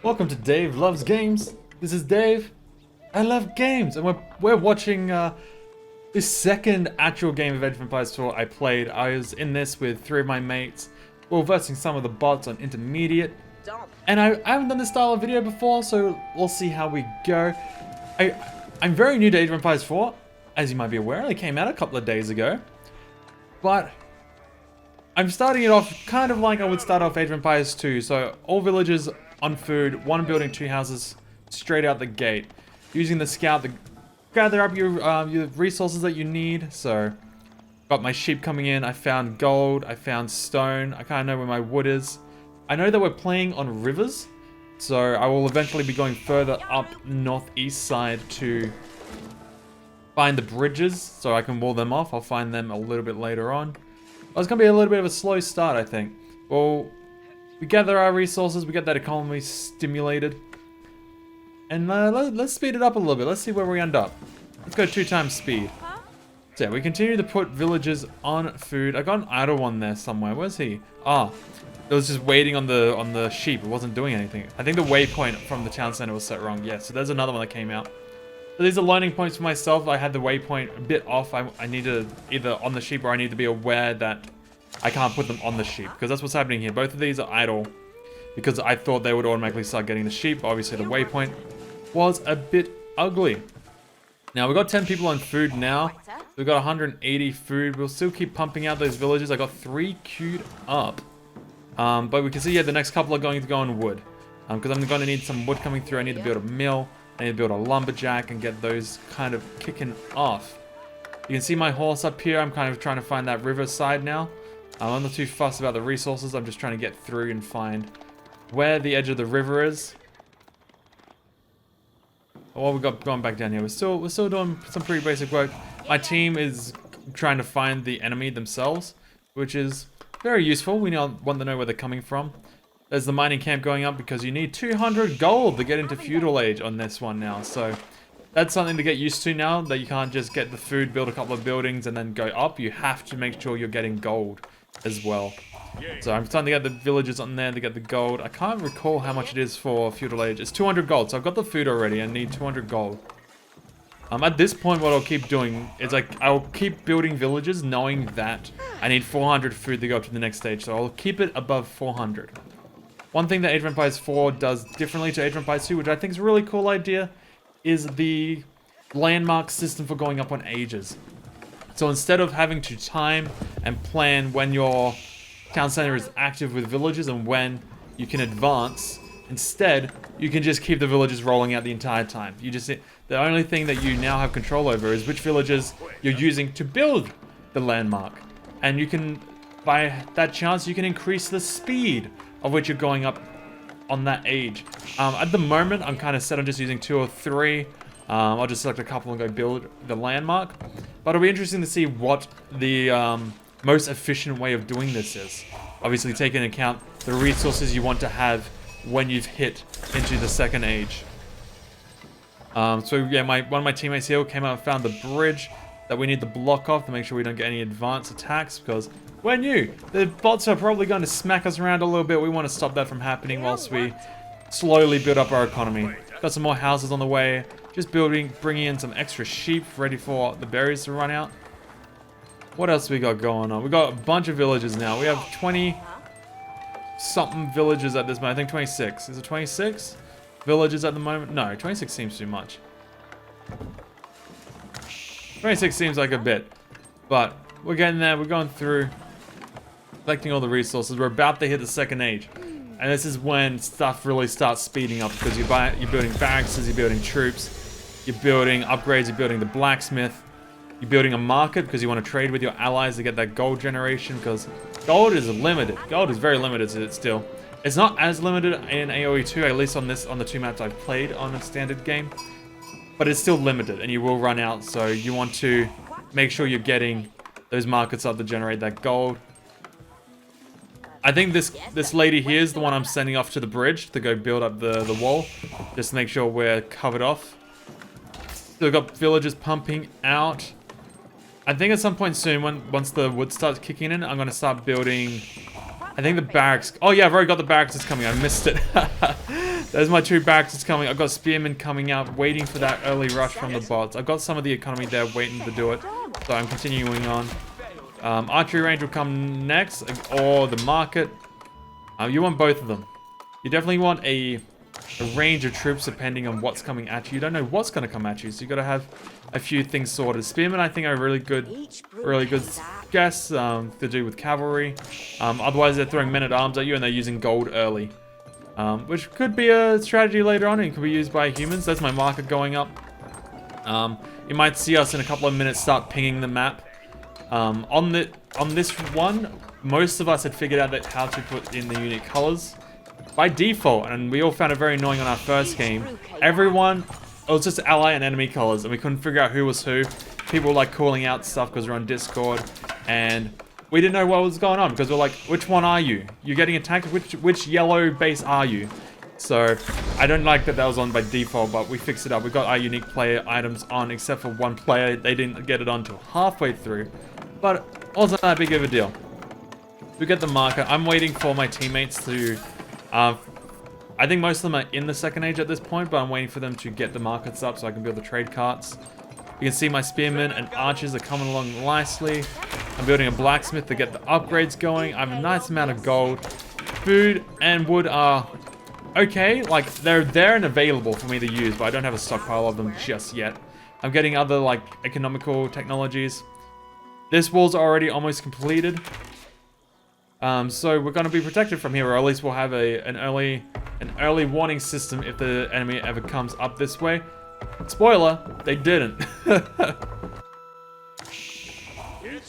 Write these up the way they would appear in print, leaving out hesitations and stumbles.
Welcome to Dave Loves Games. This is Dave. I love games, and we're watching this second actual game of Age of Empires 4 I played. I was in this with 3 of my mates. We were versing some of the bots on intermediate, and I haven't done this style of video before, so we'll see how we go. I'm very new to Age of Empires 4, as you might be aware. It came out a couple of days ago, but I'm starting it off kind of like I would start off Age of Empires 2. So all villages on food, 1 building, 2 houses, straight out the gate. Using the scout to gather up your resources that you need. So got my sheep coming in. I found gold. I found stone. I kind of know where my wood is. I know that we're playing on rivers, so I will eventually be going further up northeast side to find the bridges so I can wall them off. I'll find them a little bit later on. It's going to be a little bit of a slow start, I think. Well, we gather our resources, we get that economy stimulated. And let's speed it up a little bit. Let's see where we end up. Let's go 2 times speed. So yeah, we continue to put villagers on food. I got an idle one there somewhere. Where's he? Ah, it was just waiting on the sheep. It wasn't doing anything. I think the waypoint from the town center was set wrong. Yeah, so there's another one that came out. So these are learning points for myself. I had the waypoint a bit off. I need to either on the sheep, or I need to be aware that I can't put them on the sheep, because that's what's happening here. Both of these are idle because I thought they would automatically start getting the sheep. Obviously the waypoint was a bit ugly. Now we've got 10 people on food now. We've got 180 food. We'll still keep pumping out those villages. I got 3 queued up. But we can see, yeah, the next couple are going to go on wood. Because I'm going to need some wood coming through. I need to build a mill. I need to build a lumberjack and get those kind of kicking off. You can see my horse up here. I'm kind of trying to find that river side now. I'm not too fussed about the resources. I'm just trying to get through and find where the edge of the river is. What we got going back down here? We're still doing some pretty basic work. My team is trying to find the enemy themselves, which is very useful. We now want to know where they're coming from. There's the mining camp going up because you need 200 gold to get into feudal age on this one now. So that's something to get used to now, that you can't just get the food, build a couple of buildings, and then go up. You have to make sure you're getting gold as well. So I'm starting to get the villagers on there to get the gold. I can't recall how much it is for feudal age. It's 200 gold, so I've got the food already. I need 200 gold. At this point, what I'll keep doing is I'll keep building villages knowing that I need 400 food to go up to the next stage. So I'll keep it above 400. One thing that Age of Empires 4 does differently to Age of Empires 2, which I think is a really cool idea, is the landmark system for going up on ages. So instead of having to time and plan when your town center is active with villages and when you can advance, instead you can just keep the villages rolling out the entire time. The only thing that you now have control over is which villages you're using to build the landmark. And you can, by that chance, you can increase the speed of which you're going up on that age. At the moment, I'm kind of set on just using 2 or 3. I'll just select a couple and go build the landmark. But it'll be interesting to see what the most efficient way of doing this is. Obviously, take into account the resources you want to have when you've hit into the 2nd age. So yeah, one of my teammates here came out and found the bridge that we need to block off to make sure we don't get any advanced attacks, because we're new. The bots are probably going to smack us around a little bit. We want to stop that from happening whilst we slowly build up our economy. Got some more houses on the way. Just bringing in some extra sheep ready for the berries to run out. What else we got going on? We got a bunch of villages now. We have 20 something villages at this moment. I think 26. Is it 26 villages at the moment? No, 26 seems too much. 26 seems like a bit, but we're getting there. We're going through, collecting all the resources. We're about to hit the 2nd age, and this is when stuff really starts speeding up, because you're building barracks, you're building troops, you're building upgrades, you're building the blacksmith, you're building a market because you want to trade with your allies to get that gold generation, because gold is limited. Gold is very limited still. It's not as limited in AoE 2, at least on the 2 maps I've played on a standard game, but it's still limited and you will run out, so you want to make sure you're getting those markets up to generate that gold. I think this lady here is the one I'm sending off to the bridge to go build up the wall, just to make sure we're covered off. So we've got villagers pumping out. I think at some point soon, once the wood starts kicking in, I'm going to start building, I think the barracks. Oh yeah, I've already got the barracks that's coming. I missed it. There's my 2 barracks coming. I've got spearmen coming out, waiting for that early rush from the bots. I've got some of the economy there waiting to do it, so I'm continuing on. Archery range will come next, or the market. You want both of them. You definitely want a range of troops depending on what's coming at you. You don't know what's going to come at you, so you got to have a few things sorted. Spearmen, I think, are a really good guess to do with cavalry. Otherwise, they're throwing men-at-arms at you and they're using gold early. Which could be a strategy later on, and it could be used by humans. That's my market going up. You might see us in a couple of minutes start pinging the map. On this one, most of us had figured out how to put in the unique colors by default, and we all found it very annoying on our first game. Everyone, it was just ally and enemy colors, and we couldn't figure out who was who. People were like calling out stuff because we're on Discord, and we didn't know what was going on because we're like, which one are you? You're getting attacked. Which yellow base are you? So I don't like that was on by default, but we fixed it up. We got our unique player items on, except for one player. They didn't get it on until halfway through, but it wasn't that big of a deal. We get the marker. I'm waiting for my teammates to. I think most of them are in the second age at this point, but I'm waiting for them to get the markets up so I can build the trade carts. You can see my spearmen and archers are coming along nicely. I'm building a blacksmith to get the upgrades going. I have a nice amount of gold. Food and wood are okay. Like, they're there and available for me to use, but I don't have a stockpile of them just yet. I'm getting other, like, economical technologies. This wall's already almost completed. So we're going to be protected from here, or at least we'll have an early warning system if the enemy ever comes up this way. Spoiler, they didn't.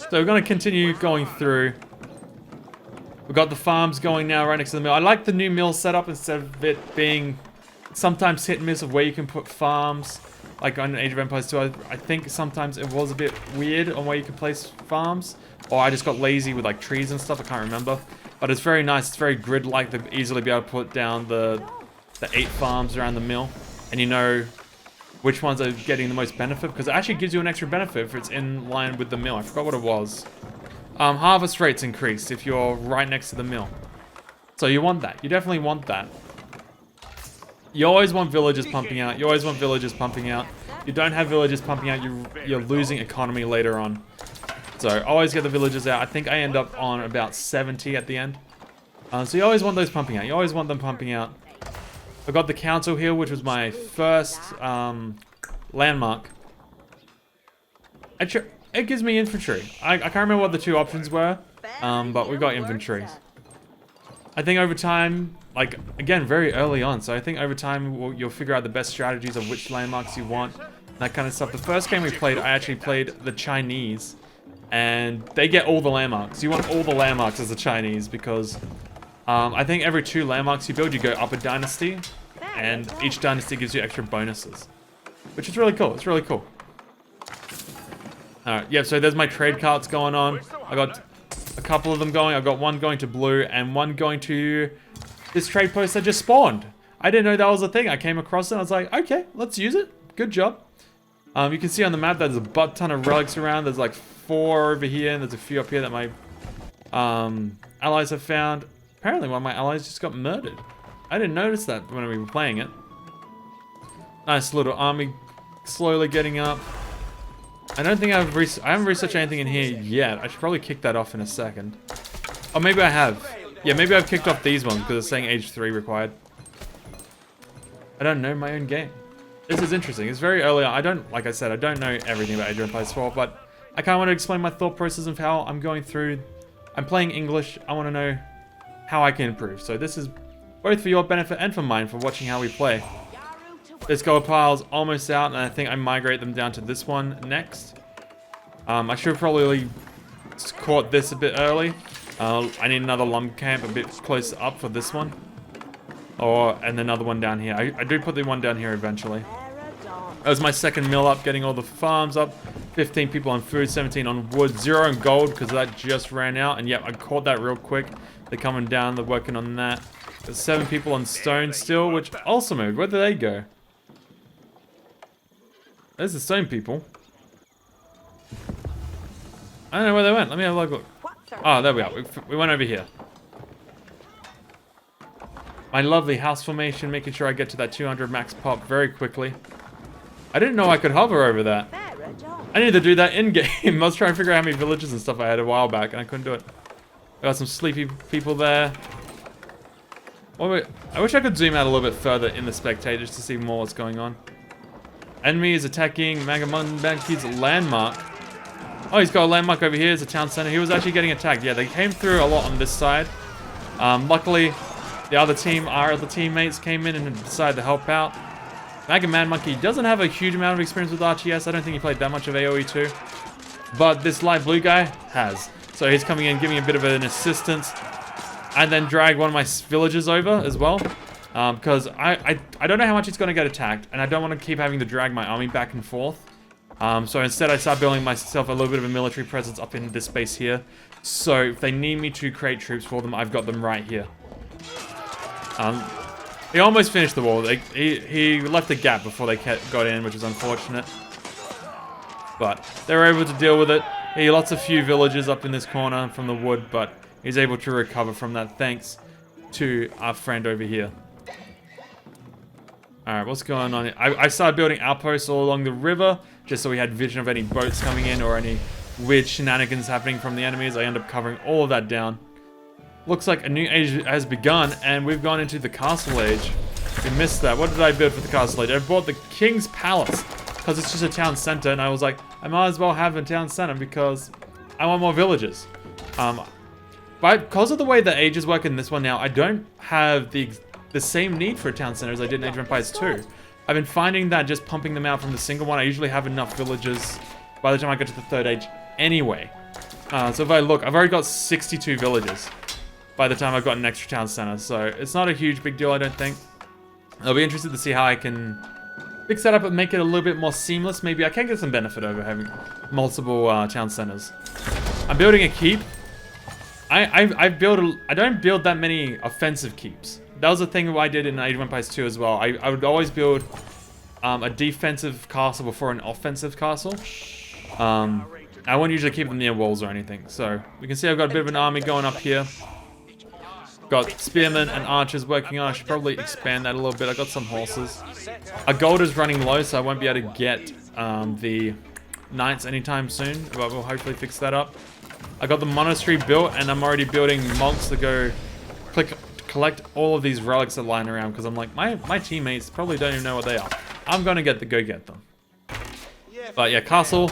So we're going to continue going through. We've got the farms going now right next to the mill. I like the new mill setup instead of it being sometimes hit and miss of where you can put farms. Like on Age of Empires 2, I think sometimes it was a bit weird on where you could place farms. Or I just got lazy with like trees and stuff, I can't remember. But it's very nice, it's very grid-like to easily be able to put down the 8 farms around the mill. And you know which ones are getting the most benefit, because it actually gives you an extra benefit if it's in line with the mill. I forgot what it was. Harvest rates increase if you're right next to the mill. So you want that. You definitely want that. You always want villagers pumping out. You always want villagers pumping out. You don't have villagers pumping out, you're losing economy later on. So always get the villagers out. I think I end up on about 70 at the end. So you always want those pumping out. You always want them pumping out. I got the council here, which was my first landmark. It gives me infantry. I can't remember what the 2 options were, but we got infantry. I think over time, like, again, very early on, so I think over time you'll figure out the best strategies of which landmarks you want, that kind of stuff. The first game we played, I actually played the Chinese, and they get all the landmarks. You want all the landmarks as the Chinese, because I think every 2 landmarks you build, you go up a dynasty, and each dynasty gives you extra bonuses, which is really cool. It's really cool. Alright, yeah, so there's my trade carts going on. I got a couple of them going. I've got one going to blue and one going to this trade post that just spawned. I didn't know that was a thing. I came across it and I was like, okay, let's use it. Good job. You can see on the map there's a butt ton of relics around. There's like 4 over here and there's a few up here that my allies have found. Apparently one of my allies just got murdered. I didn't notice that when we were playing it. Nice little army slowly getting up. I don't think I haven't researched anything in here yet. I should probably kick that off in a second. Oh, maybe I have. Yeah, maybe I've kicked off these ones because it's saying age 3 required. I don't know my own game. This is interesting. It's very early on. Like I said, I don't know everything about Age of Empires 4, but I kind of want to explain my thought process of how I'm going through. I'm playing English. I want to know how I can improve. So this is both for your benefit and for mine for watching how we play. This gold pile's almost out, and I think I migrate them down to this one next. I should have probably caught this a bit early. I need another lumber camp a bit closer up for this one. And another one down here. I do put the one down here eventually. That was my second mill up, getting all the farms up. 15 people on food, 17 on wood, 0 on gold because that just ran out. And yep, I caught that real quick. They're coming down, they're working on that. There's 7 people on stone still, which also moved. Where did they go? There's the stone people. I don't know where they went. Let me have a look. Oh, there we are. We went over here. my lovely house formation, making sure I get to that 200 max pop very quickly. I didn't know I could hover over that. I need to do that in-game. I was trying to figure out how many villages and stuff I had a while back, and I couldn't do it. I got some sleepy people there. Oh, wait. I wish I could zoom out a little bit further in the spectators to see more what's going on. Enemy is attacking Magamunki's landmark. Oh, he's got a landmark over here. It's a town center. He was actually getting attacked. Yeah, they came through a lot on this side. Luckily, the other team, our other teammates came in and decided to help out. Monkey doesn't have a huge amount of experience with RTS. I don't think he played that much of AoE 2. But this light blue guy has. So he's coming in, giving a bit of an assistance. And then drag one of my villagers over as well. Because I don't know how much it's going to get attacked. And I don't want to keep having to drag my army back and forth. So instead I start building myself a little bit of a military presence up in this base here. So if they need me to create troops for them, I've got them right here. He almost finished the wall. He left a gap before they got in, which is unfortunate. But they were able to deal with it. He lots of few villagers up in this corner from the wood, but he's able to recover from that thanks to our friend over here. Alright, what's going on here? I started building outposts all along the river, just so we had vision of any boats coming in or any weird shenanigans happening from the enemies. I end up covering all of that down. Looks like a new age has begun, and we've gone into the castle age. We missed that. What did I build for the castle age? I bought the King's Palace, because it's just a town center, and I was like, I might as well have a town center because I want more villages. But because of the way the ages work in this one now, I don't have the same need for a town center as I did in Age of Empires 2. I've been finding that just pumping them out from the single one, I usually have enough villages by the time I get to the third age anyway. So if I look, I've already got 62 villages by the time I've got an extra town center, so it's not a huge big deal, I don't think. I'll be interested to see how I can fix that up and make it a little bit more seamless. Maybe I can get some benefit over having multiple town centers. I'm building a keep. I don't build that many offensive keeps. That was a thing I did in Age of Empires 2 as well. I would always build a defensive castle before an offensive castle. I won't usually keep them near walls or anything. So we can see I've got a bit of an army going up here. Got spearmen and archers working on. I should probably expand that a little bit. I got some horses. Our gold is running low, so I won't be able to get the knights anytime soon. But we'll hopefully fix that up. I got the monastery built, and I'm already building monks to go collect all of these relics that line around, because I'm like, my teammates probably don't even know what they are. I'm gonna go get them. But yeah, castle,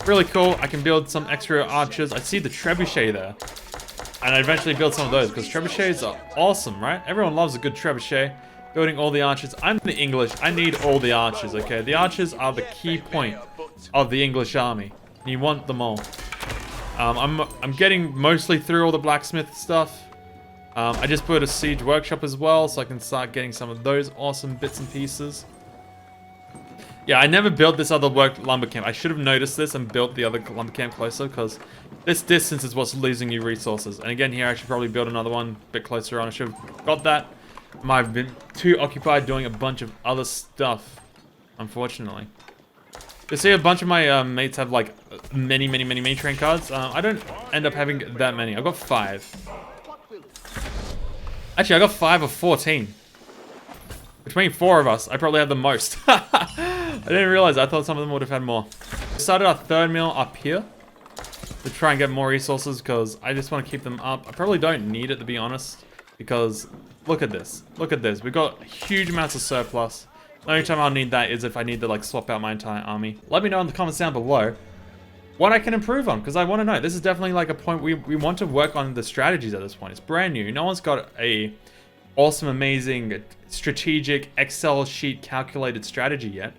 really cool. I can build some extra archers. I see the trebuchet there. And I eventually build some of those, because trebuchets are awesome, right? Everyone loves a good trebuchet. Building all the archers. I'm the English. I need all the archers, okay? The archers are the key point of the English army. You want them all. I'm getting mostly through all the blacksmith stuff. I just put a siege workshop as well, so I can start getting some of those awesome bits and pieces. Yeah, I never built this other lumber camp. I should have noticed this and built the other lumber camp closer, because this distance is what's losing you resources. And again, here I should probably build another one a bit closer on. I should have got that. I've been too occupied doing a bunch of other stuff, unfortunately. You see a bunch of my mates have like many train cards. I don't end up having that many. I've got 5. Actually, I got 5 of 14. Between 4 of us, I probably have the most. I didn't realize. I thought some of them would have had more. We started our 3rd mill up here to try and get more resources, because I just want to keep them up. I probably don't need it, to be honest, because look at this. Look at this. We've got huge amounts of surplus. The only time I'll need that is if I need to like swap out my entire army. Let me know in the comments down below what I can improve on, because I want to know. This is definitely like a point we want to work on the strategies at this point. It's brand new. No one's got a awesome, amazing, strategic Excel sheet calculated strategy yet.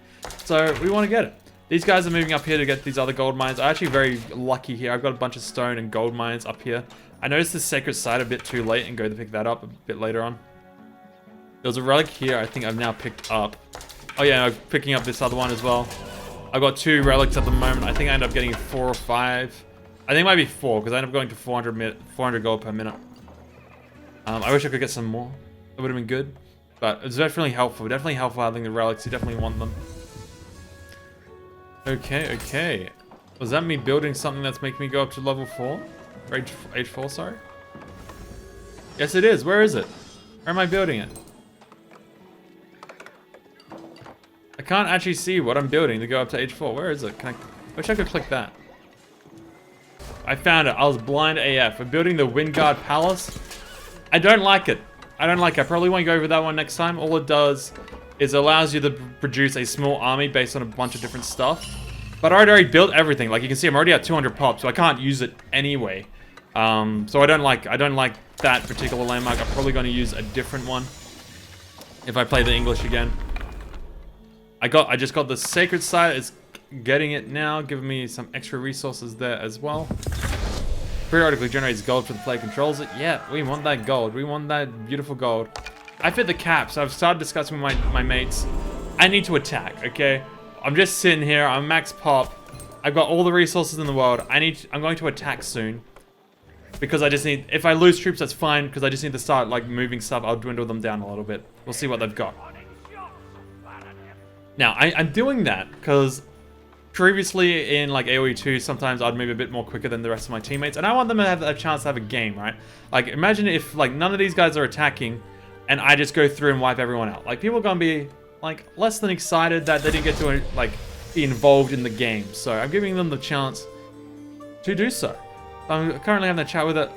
So we want to get it. These guys are moving up here to get these other gold mines. I'm actually very lucky here. I've got a bunch of stone and gold mines up here. I noticed the sacred site a bit too late and go to pick that up a bit later on. There was a relic here I think I've now picked up. Oh yeah, I'm picking up this other one as well. I've got 2 relics at the moment. I think I end up getting 4 or 5. I think it might be 4, because I end up going to 400 gold per minute. I wish I could get some more. That would have been good. But it's definitely helpful. Definitely helpful having the relics. You definitely want them. Okay. Was that me building something that's making me go up to level 4? Or age 4, sorry? Yes, it is. Where is it? Where am I building it? I can't actually see what I'm building to go up to H4. Where is it? Can I wish I could click that. I found it. I was blind AF. We're building the Windguard Palace. I don't like it. I don't like it. I probably won't go over that one next time. All it does is allows you to produce a small army based on a bunch of different stuff. But I already built everything. Like you can see, I'm already at 200 pops, so I can't use it anyway. So I don't like that particular landmark. I'm probably going to use a different one if I play the English again. I just got the Sacred Site. It's getting it now, giving me some extra resources there as well. Periodically generates gold for the player controls it. Yeah, we want that gold. We want that beautiful gold. I fit the cap, so I've started discussing with my mates. I need to attack, okay? I'm just sitting here. I'm max pop. I've got all the resources in the world. I'm going to attack soon. Because I just need... If I lose troops, that's fine. Because I just need to start, like, moving stuff. I'll dwindle them down a little bit. We'll see what they've got. Now, I'm doing that because previously in, like, AoE 2, sometimes I'd move a bit more quicker than the rest of my teammates. And I want them to have a chance to have a game, right? Like, imagine if, like, none of these guys are attacking and I just go through and wipe everyone out. Like, people are going to be, like, less than excited that they didn't get to, like, be involved in the game. So I'm giving them the chance to do so. I'm currently having a chat with it.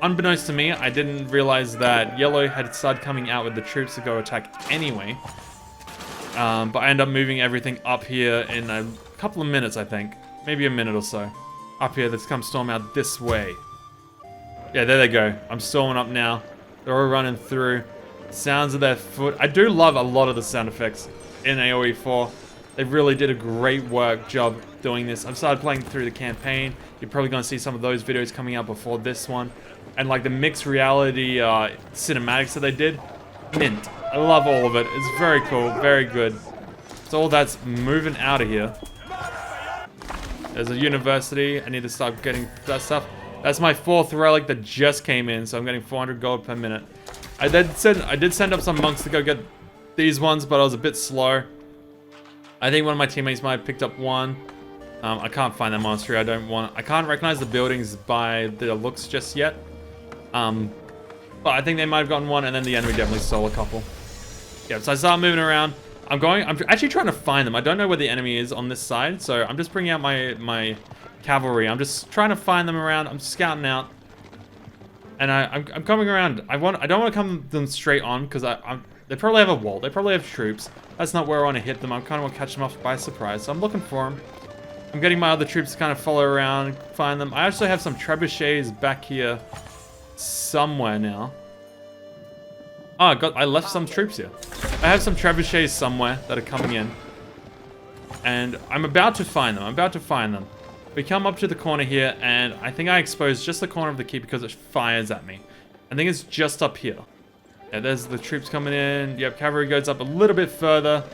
Unbeknownst to me, I didn't realize that Yellow had started coming out with the troops to go attack anyway. But I end up moving everything up here in a couple of minutes, I think. Maybe a minute or so. Up here, let's come storm out this way. Yeah, there they go. I'm storming up now. They're all running through. Sounds of their foot. I do love a lot of the sound effects in AoE 4. They really did a great job doing this. I've started playing through the campaign. You're probably going to see some of those videos coming out before this one. And like the mixed reality cinematics that they did. Mint. I love all of it. It's very cool. Very good. So all that's moving out of here. There's a university. I need to start getting that stuff. That's my 4th relic that just came in, so I'm getting 400 gold per minute. I did send up some monks to go get these ones, but I was a bit slow. I think one of my teammates might have picked up one. I can't find that monastery. I can't recognize the buildings by the looks just yet. But I think they might have gotten one, and then the enemy definitely stole a couple. Yeah, so I start moving around. I'm actually trying to find them. I don't know where the enemy is on this side, so I'm just bringing out my cavalry. I'm just trying to find them around. I'm scouting out. And I'm coming around. I don't want to come them straight on, because they probably have a wall. They probably have troops. That's not where I want to hit them. I kind of want to catch them off by surprise. So I'm looking for them. I'm getting my other troops to kind of follow around, find them. I actually have some trebuchets back here somewhere now. Oh, I left some troops here. I have some trebuchets somewhere that are coming in. And I'm about to find them. We come up to the corner here, and I think I exposed just the corner of the keep because it fires at me. I think it's just up here. Yeah, there's the troops coming in. Yep, cavalry goes up a little bit further.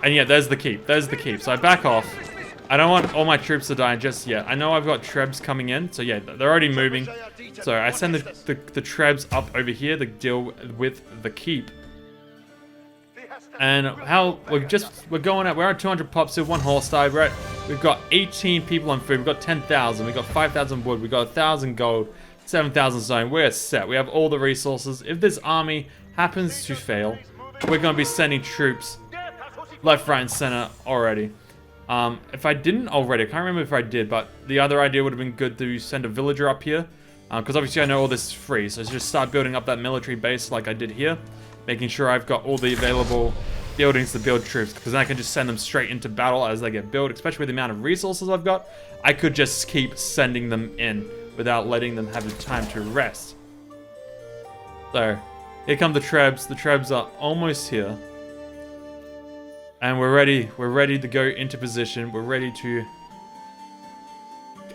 And yeah, there's the keep. So I back off. I don't want all my troops to die just yet. I know I've got trebs coming in, so yeah, they're already moving. So I send the trebs up over here to deal with the keep. And we're going at, we're at 200 pops, so 1 horse died. We've got 18 people on food. We've got 10,000. We've got 5,000 wood. We've got 1,000 gold, 7,000 stone. We're set. We have all the resources. If this army happens to fail, we're going to be sending troops left, right, and center already. If I didn't already, I can't remember if I did, but the other idea would have been good to send a villager up here. Because obviously I know all this is free, so just start building up that military base like I did here. Making sure I've got all the available buildings to build troops, because then I can just send them straight into battle as they get built, especially with the amount of resources I've got. I could just keep sending them in without letting them have the time to rest. So, here come the trebs. The trebs are almost here. And we're ready to go into position. We're ready to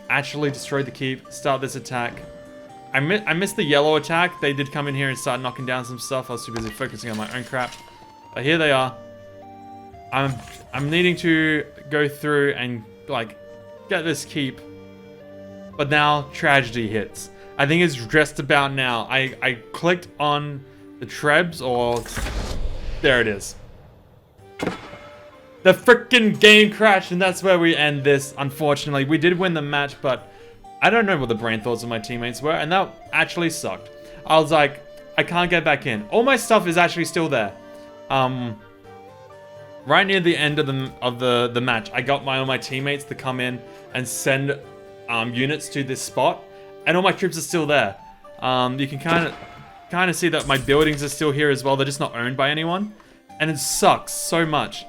actually destroy the keep, start this attack. I missed the yellow attack. They did come in here and start knocking down some stuff. I was too busy focusing on my own crap. But here they are. I'm needing to go through and like get this keep. But now tragedy hits. I think it's just about now. I clicked on the trebs, or there it is. The freaking game crashed, and that's where we end this. Unfortunately, we did win the match, but I don't know what the brain thoughts of my teammates were, and that actually sucked. I was like, I can't get back in. All my stuff is actually still there. Right near the end of the match, I got all my teammates to come in and send units to this spot, and all my troops are still there. You can kind of see that my buildings are still here as well. They're just not owned by anyone, and it sucks so much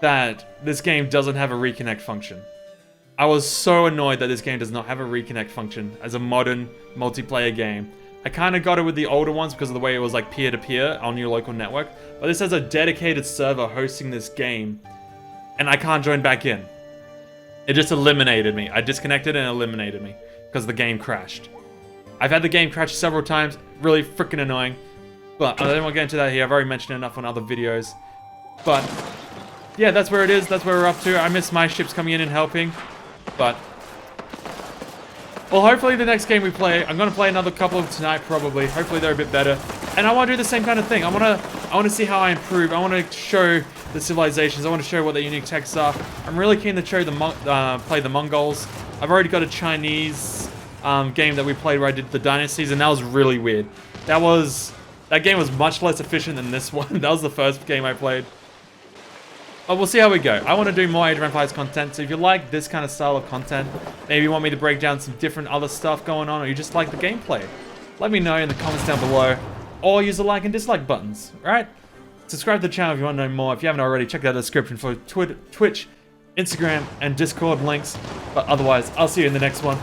that this game doesn't have a reconnect function. I was so annoyed that this game does not have a reconnect function as a modern multiplayer game. I kind of got it with the older ones because of the way it was like peer-to-peer on your local network, but this has a dedicated server hosting this game, and I can't join back in. It just eliminated me. I disconnected and eliminated me because the game crashed. I've had the game crash several times, really freaking annoying, but I don't want to get into that here. I've already mentioned it enough on other videos, but yeah, that's where it is. That's where we're up to. I miss my ships coming in and helping, but well, hopefully the next game we play, I'm going to play another couple of tonight probably. Hopefully they're a bit better. And I want to do the same kind of thing. I want to see how I improve. I want to show the civilizations. I want to show what the unique techs are. I'm really keen to show play the Mongols. I've already got a Chinese game that we played where I did the dynasties, and that was really weird. That game was much less efficient than this one. That was the first game I played. But we'll see how we go. I want to do more Age of Empires content, so if you like this kind of style of content, maybe you want me to break down some different other stuff going on, or you just like the gameplay, let me know in the comments down below, or use the like and dislike buttons, right? Subscribe to the channel if you want to know more. If you haven't already, check out the description for Twitch, Instagram, and Discord links. But otherwise, I'll see you in the next one.